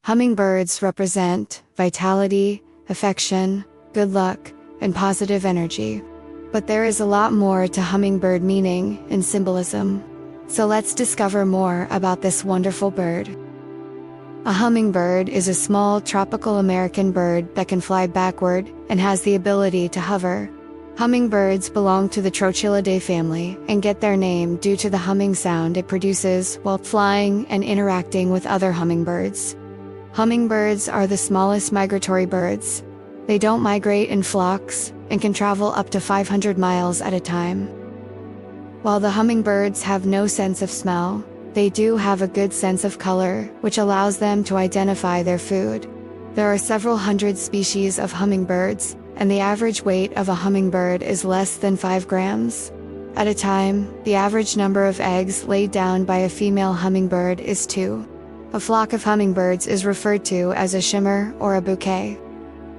Hummingbirds represent vitality, affection, good luck, and positive energy. But there is a lot more to hummingbird meaning and symbolism. So let's discover more about this wonderful bird. A hummingbird is a small tropical American bird that can fly backward and has the ability to hover. Hummingbirds belong to the Trochilidae family and get their name due to the humming sound it produces while flying and interacting with other hummingbirds. Hummingbirds are the smallest migratory birds. They don't migrate in flocks and can travel up to 500 miles at a time. While the hummingbirds have no sense of smell, they do have a good sense of color, which allows them to identify their food. There are several hundred species of hummingbirds, and the average weight of a hummingbird is less than 5 grams. At a time, the average number of eggs laid down by a female hummingbird is 2. A flock of hummingbirds is referred to as a shimmer or a bouquet.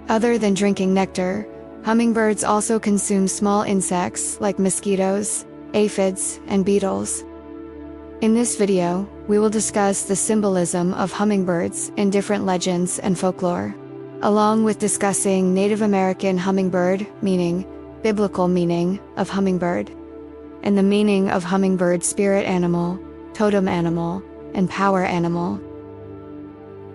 Other than drinking nectar, hummingbirds also consume small insects like mosquitoes, aphids, and beetles. In this video, we will discuss the symbolism of hummingbirds in different legends and folklore, along with discussing Native American hummingbird meaning, biblical meaning of hummingbird, and the meaning of hummingbird spirit animal, totem animal, and power animal.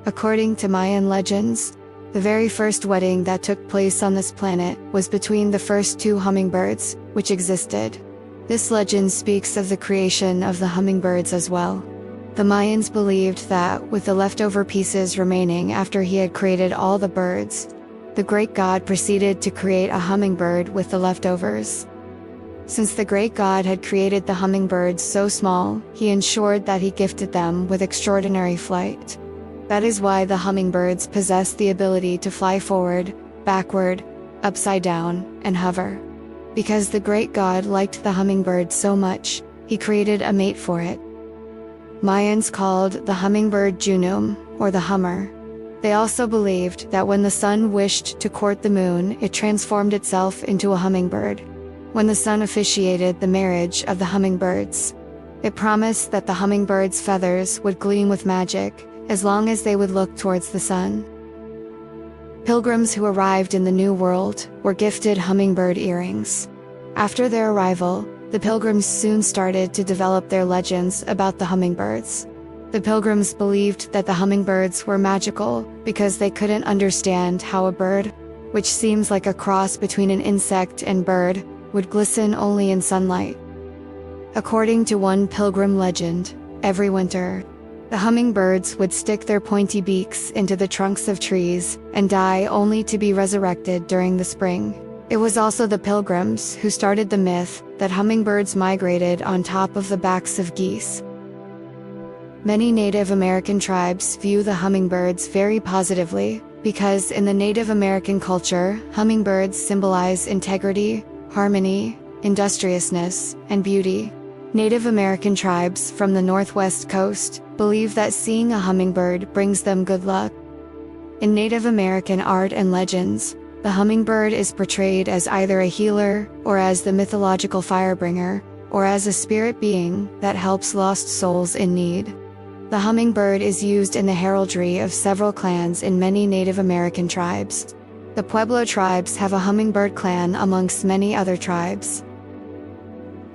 According to Mayan legends, the very first wedding that took place on this planet was between the first 2 hummingbirds, which existed. This legend speaks of the creation of the hummingbirds as well. The Mayans believed that, with the leftover pieces remaining after he had created all the birds, the great god proceeded to create a hummingbird with the leftovers. Since the great god had created the hummingbirds so small, he ensured that he gifted them with extraordinary flight. That is why the hummingbirds possess the ability to fly forward, backward, upside down, and hover. Because the great god liked the hummingbird so much, he created a mate for it. Mayans called the hummingbird Junum, or the hummer. They also believed that when the sun wished to court the moon, it transformed itself into a hummingbird. When the sun officiated the marriage of the hummingbirds, it promised that the hummingbird's feathers would gleam with magic, as long as they would look towards the sun. Pilgrims who arrived in the New World were gifted hummingbird earrings. After their arrival, the pilgrims soon started to develop their legends about the hummingbirds. The pilgrims believed that the hummingbirds were magical because they couldn't understand how a bird, which seems like a cross between an insect and bird, would glisten only in sunlight. According to one pilgrim legend, every winter, the hummingbirds would stick their pointy beaks into the trunks of trees and die only to be resurrected during the spring. It was also the pilgrims who started the myth that hummingbirds migrated on top of the backs of geese. Many Native American tribes view the hummingbirds very positively, because in the Native American culture, hummingbirds symbolize integrity, harmony, industriousness, and beauty. Native American tribes from the Northwest Coast believe that seeing a hummingbird brings them good luck. In Native American art and legends, the hummingbird is portrayed as either a healer, or as the mythological firebringer, or as a spirit being that helps lost souls in need. The hummingbird is used in the heraldry of several clans in many Native American tribes. The Pueblo tribes have a hummingbird clan amongst many other tribes.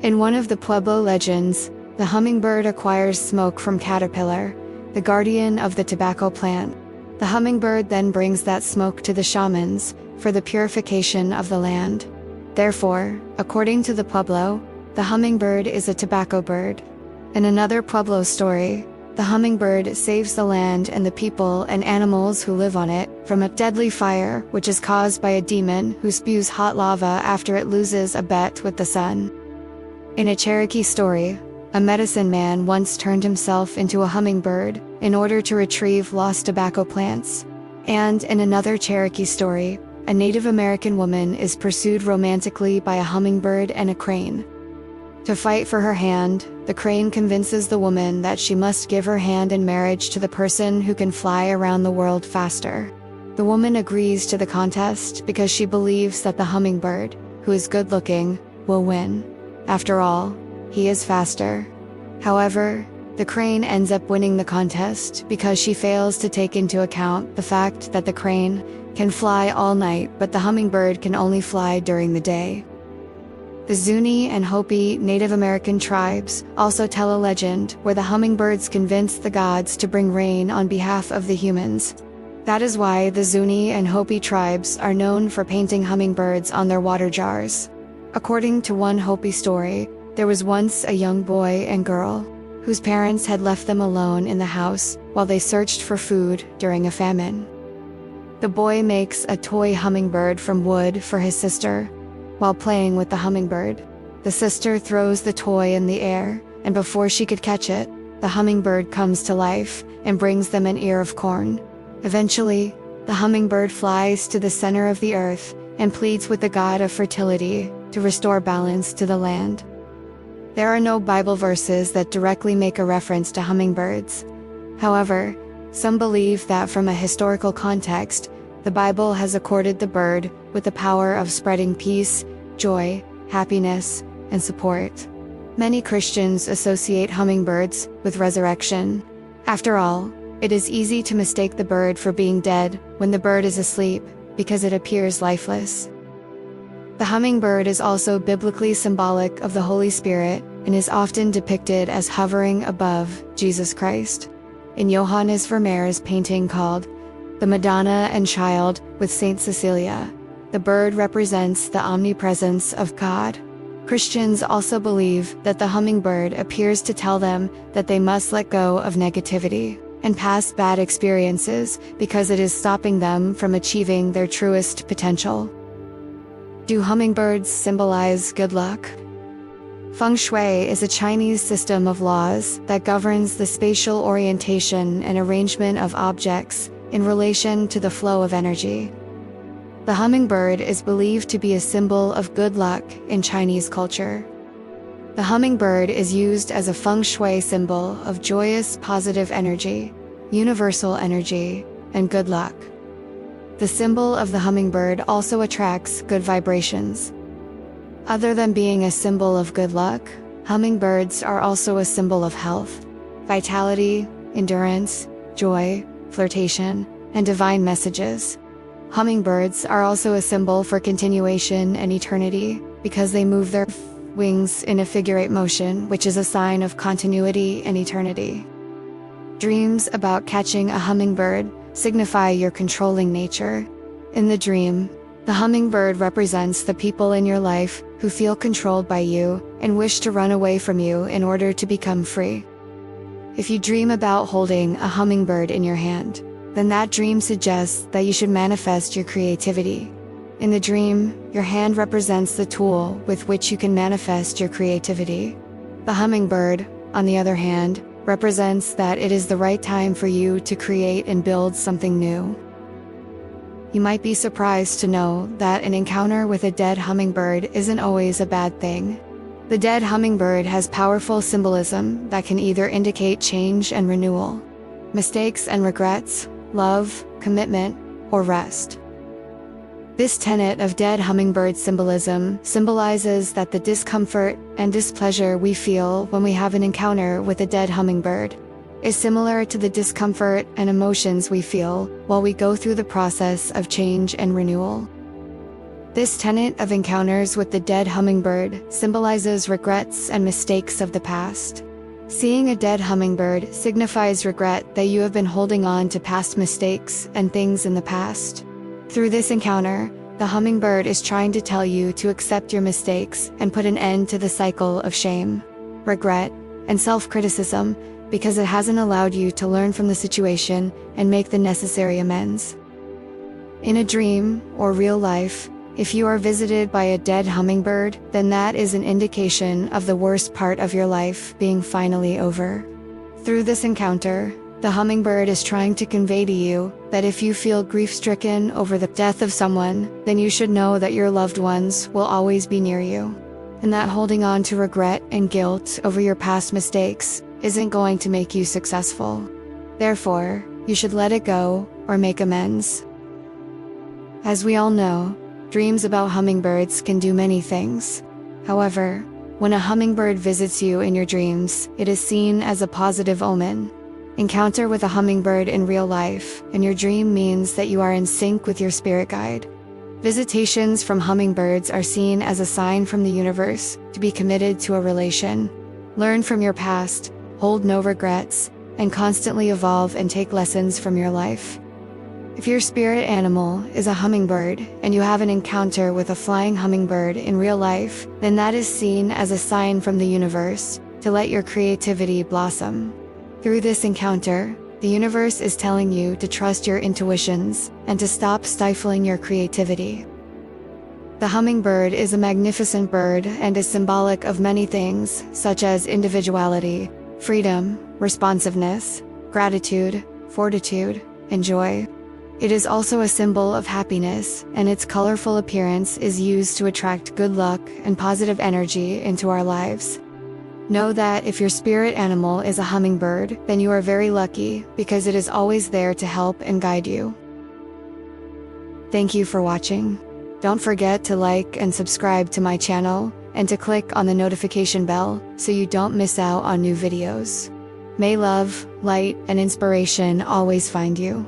In one of the Pueblo legends, the hummingbird acquires smoke from caterpillar, the guardian of the tobacco plant. The hummingbird then brings that smoke to the shamans for the purification of the land. Therefore, according to the Pueblo, the hummingbird is a tobacco bird. In another Pueblo story, the hummingbird saves the land and the people and animals who live on it from a deadly fire which is caused by a demon who spews hot lava after it loses a bet with the sun. In a Cherokee story, a medicine man once turned himself into a hummingbird in order to retrieve lost tobacco plants. And in another Cherokee story, a Native American woman is pursued romantically by a hummingbird and a crane. To fight for her hand, the crane convinces the woman that she must give her hand in marriage to the person who can fly around the world faster. The woman agrees to the contest because she believes that the hummingbird, who is good-looking, will win. After all, he is faster. However, The crane ends up winning the contest because she fails to take into account the fact that the crane can fly all night, but the hummingbird can only fly during the day. The Zuni and Hopi Native American tribes also tell a legend where the hummingbirds convince the gods to bring rain on behalf of the humans. That is why the Zuni and Hopi tribes are known for painting hummingbirds on their water jars. According to one Hopi story, there was once a young boy and girl whose parents had left them alone in the house while they searched for food during a famine. The boy makes a toy hummingbird from wood for his sister. While playing with the hummingbird, the sister throws the toy in the air, and before she could catch it, the hummingbird comes to life and brings them an ear of corn. Eventually, the hummingbird flies to the center of the earth and pleads with the god of fertility to restore balance to the land. There are no Bible verses that directly make a reference to hummingbirds. However, some believe that from a historical context, the Bible has accorded the bird with the power of spreading peace, joy, happiness, and support. Many Christians associate hummingbirds with resurrection. After all, it is easy to mistake the bird for being dead when the bird is asleep because it appears lifeless. The hummingbird is also biblically symbolic of the Holy Spirit and is often depicted as hovering above Jesus Christ. In Johannes Vermeer's painting called The Madonna and Child with Saint Cecilia, the bird represents the omnipresence of God. Christians also believe that the hummingbird appears to tell them that they must let go of negativity and past bad experiences because it is stopping them from achieving their truest potential. Do hummingbirds symbolize good luck? Feng Shui is a Chinese system of laws that governs the spatial orientation and arrangement of objects in relation to the flow of energy. The hummingbird is believed to be a symbol of good luck in Chinese culture. The hummingbird is used as a feng shui symbol of joyous, positive energy, universal energy, and good luck. The symbol of the hummingbird also attracts good vibrations. Other than being a symbol of good luck, hummingbirds are also a symbol of health, vitality, endurance, joy, flirtation, and divine messages. Hummingbirds are also a symbol for continuation and eternity because they move their wings in a figure-8 motion, which is a sign of continuity and eternity. Dreams about catching a hummingbird signify your controlling nature. In the dream, the hummingbird represents the people in your life who feel controlled by you and wish to run away from you in order to become free. If you dream about holding a hummingbird in your hand, then that dream suggests that you should manifest your creativity. In the dream, your hand represents the tool with which you can manifest your creativity. The hummingbird, on the other hand, represents that it is the right time for you to create and build something new. You might be surprised to know that an encounter with a dead hummingbird isn't always a bad thing. The dead hummingbird has powerful symbolism that can either indicate change and renewal, mistakes and regrets, love, commitment, or rest. This tenet of dead hummingbird symbolism symbolizes that the discomfort and displeasure we feel when we have an encounter with a dead hummingbird is similar to the discomfort and emotions we feel while we go through the process of change and renewal. This tenet of encounters with the dead hummingbird symbolizes regrets and mistakes of the past. Seeing a dead hummingbird signifies regret that you have been holding on to past mistakes and things in the past. Through this encounter, the hummingbird is trying to tell you to accept your mistakes and put an end to the cycle of shame, regret, and self-criticism because it hasn't allowed you to learn from the situation and make the necessary amends. In a dream or real life, if you are visited by a dead hummingbird, then that is an indication of the worst part of your life being finally over. Through this encounter, the hummingbird is trying to convey to you that if you feel grief-stricken over the death of someone, then you should know that your loved ones will always be near you, and that holding on to regret and guilt over your past mistakes isn't going to make you successful. Therefore, you should let it go or make amends. As we all know, dreams about hummingbirds can do many things. However, When a hummingbird visits you in your dreams, it is seen as a positive omen. Encounter with a hummingbird in real life, in your dream means that you are in sync with your spirit guide. Visitations from hummingbirds are seen as a sign from the universe to be committed to a relation. Learn from your past, hold no regrets, and constantly evolve and take lessons from your life. If your spirit animal is a hummingbird and you have an encounter with a flying hummingbird in real life, then that is seen as a sign from the universe to let your creativity blossom. Through this encounter, the universe is telling you to trust your intuitions and to stop stifling your creativity. The hummingbird is a magnificent bird and is symbolic of many things, such as individuality, freedom, responsiveness, gratitude, fortitude, and joy. It is also a symbol of happiness, and its colorful appearance is used to attract good luck and positive energy into our lives. Know that if your spirit animal is a hummingbird, then you are very lucky because it is always there to help and guide you. Thank you for watching. Don't forget to like and subscribe to my channel, and to click on the notification bell so you don't miss out on new videos. May love, light, and inspiration always find you.